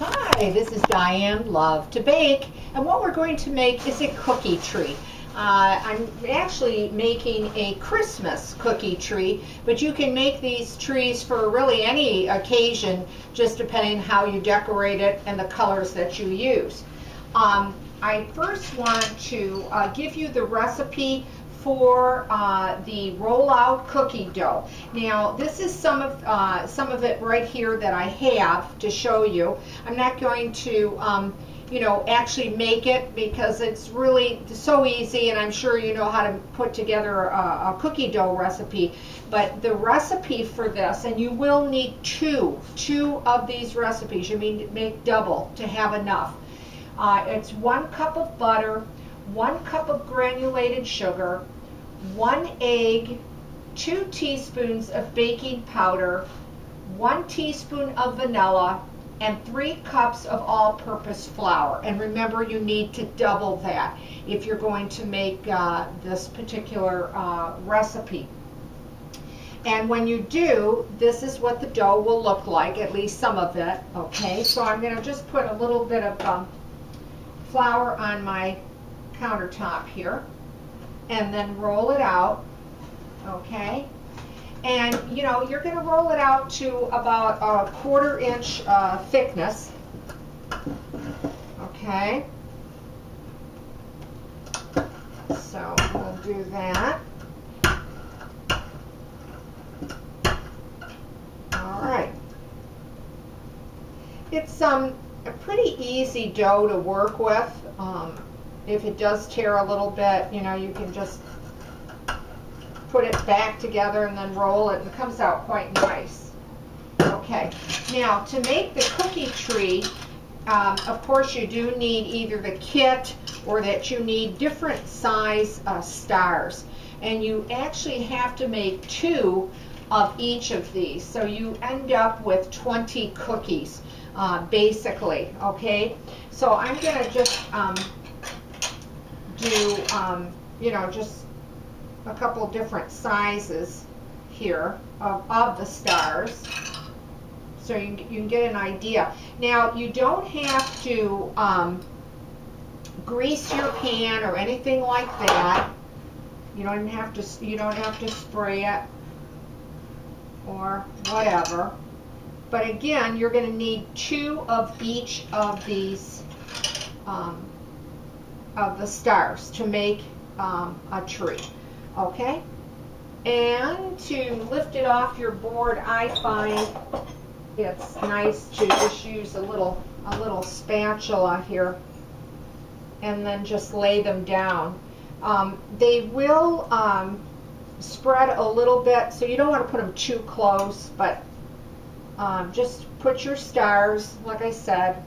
Hi, this is Diane Lovetobake, and what we're going to make is a cookie tree. I'm actually making a Christmas cookie tree, but you can make these trees for really any occasion, just depending how you decorate it and the colors that you use. I first want to give you the recipe for the rollout cookie dough. Now, this is some of it right here that I have to show you. I'm not going to actually make it because it's really so easy, and I'm sure you know how to put together a cookie dough recipe. But the recipe for this, and you will need two of these recipes. You need to make double to have enough. It's 1 cup of butter, 1 cup of granulated sugar, 1 egg, 2 teaspoons of baking powder, 1 teaspoon of vanilla, and 3 cups of all-purpose flour. And remember, you need to double that if you're going to make this particular recipe. And when you do, this is what the dough will look like, at least some of it. Okay, so I'm going to just put a little bit of flour on my countertop here, and then roll it out. Okay, and you're going to roll it out to about a 1/4 inch thickness. Okay, so we'll do that. All right, it's a pretty easy dough to work with. If it does tear a little bit, you can just put it back together and then roll it, and it comes out quite nice. Okay, now to make the cookie tree, of course you do need either the kit or that you need different size stars, and you actually have to make 2 of each of these, so you end up with 20 cookies basically. Okay, so I'm going to just do just a couple different sizes here of the stars, so you can get an idea. Now, you don't have to grease your pan or anything like that. You don't have to spray it or whatever. But again, you're going to need 2 of each of these of the stars to make a tree. Okay, and to lift it off your board, I find it's nice to just use a little spatula here, and then just lay them down. They will spread a little bit, so you don't want to put them too close, but just put your stars, like I said.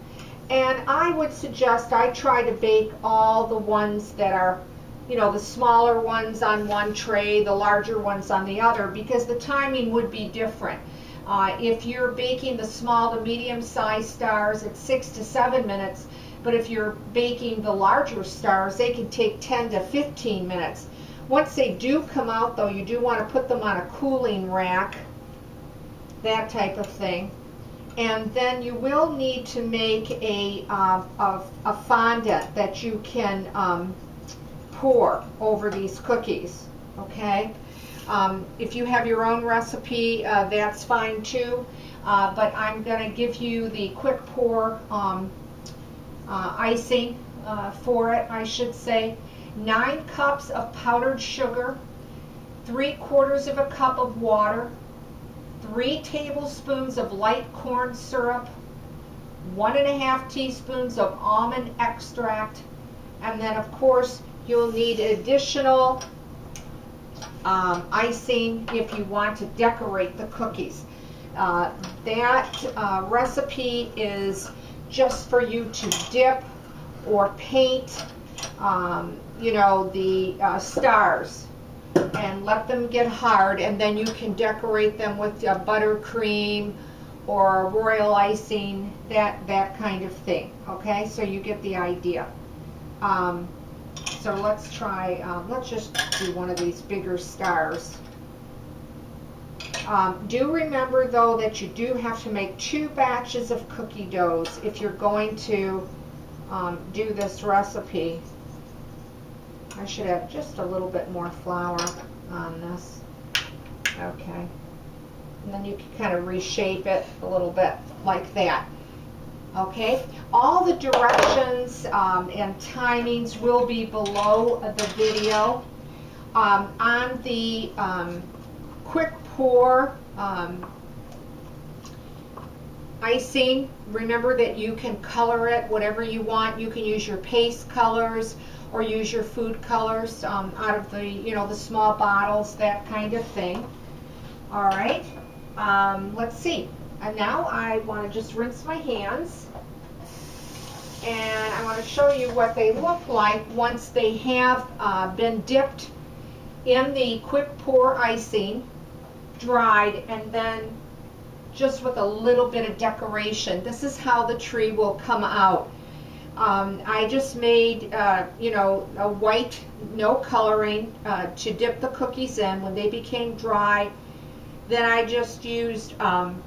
And I would suggest I try to bake all the ones that are, the smaller ones on one tray, the larger ones on the other, because the timing would be different. If you're baking the small to medium sized stars, it's 6 to 7 minutes, but if you're baking the larger stars, they can take 10 to 15 minutes. Once they do come out, though, you do want to put them on a cooling rack, that type of thing. And then you will need to make a fondant that you can pour over these cookies. Okay, if you have your own recipe, that's fine too, but I'm going to give you the quick pour icing for it, I should say. 9 cups of powdered sugar, 3/4 of a cup of water, 3 tablespoons of light corn syrup, 1½ teaspoons of almond extract, and then of course you'll need additional icing if you want to decorate the cookies. That recipe is just for you to dip or paint the stars and let them get hard, and then you can decorate them with buttercream or royal icing, that kind of thing. Okay, so you get the idea. So let's try, let's just do one of these bigger stars. Do remember though that you do have to make 2 batches of cookie doughs if you're going to do this recipe. I should have just a little bit more flour on this. Okay. And then you can kind of reshape it a little bit like that. Okay. All the directions and timings will be below the video. On the quick pour icing, remember that you can color it whatever you want. You can use your paste colors or use your food colors out of the, you know, the small bottles, that kind of thing. All right, let's see. And now I want to just rinse my hands, and I want to show you what they look like once they have been dipped in the quick pour icing, dried, and then just with a little bit of decoration. This is how the tree will come out. I just made, you know, a white, no coloring, to dip the cookies in. When they became dry, then I just used an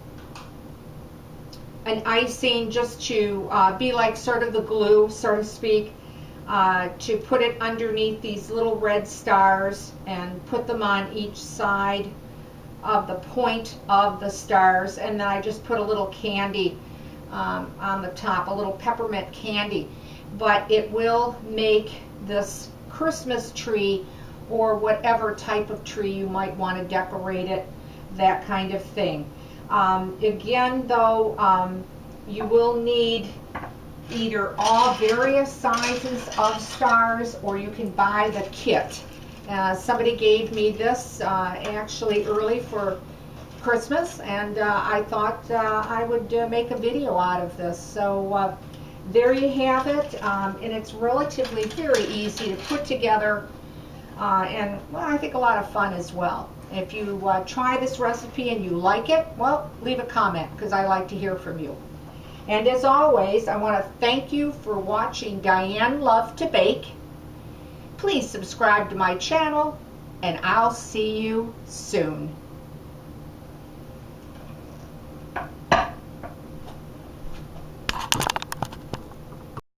icing just to be like sort of the glue, so to speak, to put it underneath these little red stars and put them on each side of the point of the stars. And then I just put a little candy on the top, a little peppermint candy. But it will make this Christmas tree, or whatever type of tree you might want to decorate it, that kind of thing. Again though, you will need either all various sizes of stars, or you can buy the kit. Somebody gave me this actually early for Christmas, and I thought I would make a video out of this. So there you have it, and it's relatively very easy to put together, and well, I think a lot of fun as well. If you try this recipe and you like it, well, leave a comment, because I like to hear from you. And as always, I want to thank you for watching Diane Lovetobake. Please subscribe to my channel, and I'll see you soon.